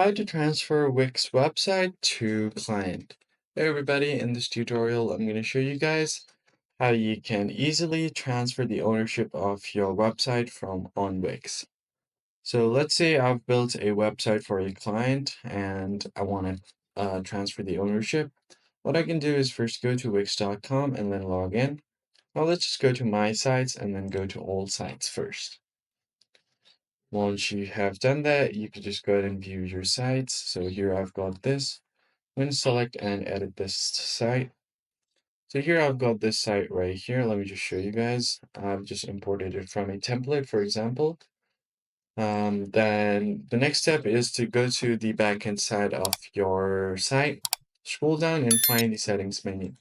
How to transfer Wix website to client. Hey everybody, in this tutorial I'm going to show you guys how you can easily transfer the ownership of your website from on Wix. So let's say I've built a website for a client and I want to transfer the ownership. What I can do is first go to wix.com and then log in. Well, let's just go to my sites and then go to all sites first. Once you have done that, you can just go ahead and view your sites. So here I've got this. I'm going to select and edit this site. So here I've got this site right here. Let me just show you guys. I've just imported it from a template, for example. Then the next step is to go to the backend side of your site, scroll down and find the settings menu.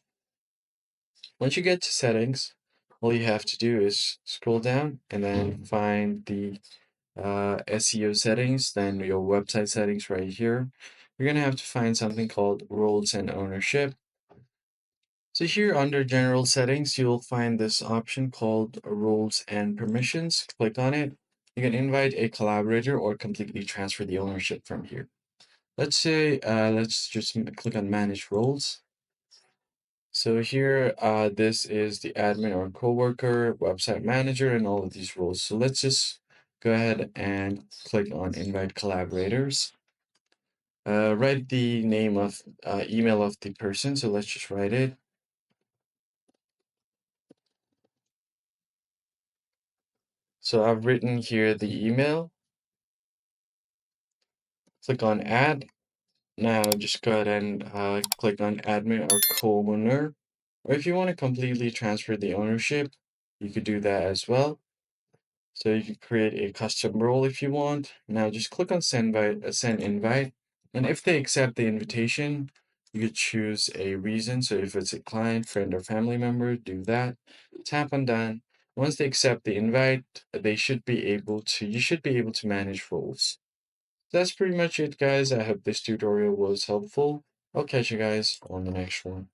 Once you get to settings, all you have to do is scroll down and then find the SEO settings, then your website settings right here. You're going to have to find something called roles and ownership. So here under general settings, you'll find this option called roles and permissions. Click on it. You can invite a collaborator or completely transfer the ownership from here. Let's say, let's just click on manage roles. So here, this is the admin or coworker, website manager, and all of these roles. So let's just go ahead and click on invite collaborators. Write the name of email of the person. So let's just write it. So I've written here the email. Click on add. Now just go ahead and click on admin or co-owner. Or if you want to completely transfer the ownership, you could do that as well. So you can create a custom role if you want. Now just click on send invite. And if they accept the invitation, you could choose a reason. So if it's a client, friend, or family member, do that. Tap on done. Once they accept the invite, you should be able to manage roles. That's pretty much it, guys. I hope this tutorial was helpful. I'll catch you guys on the next one.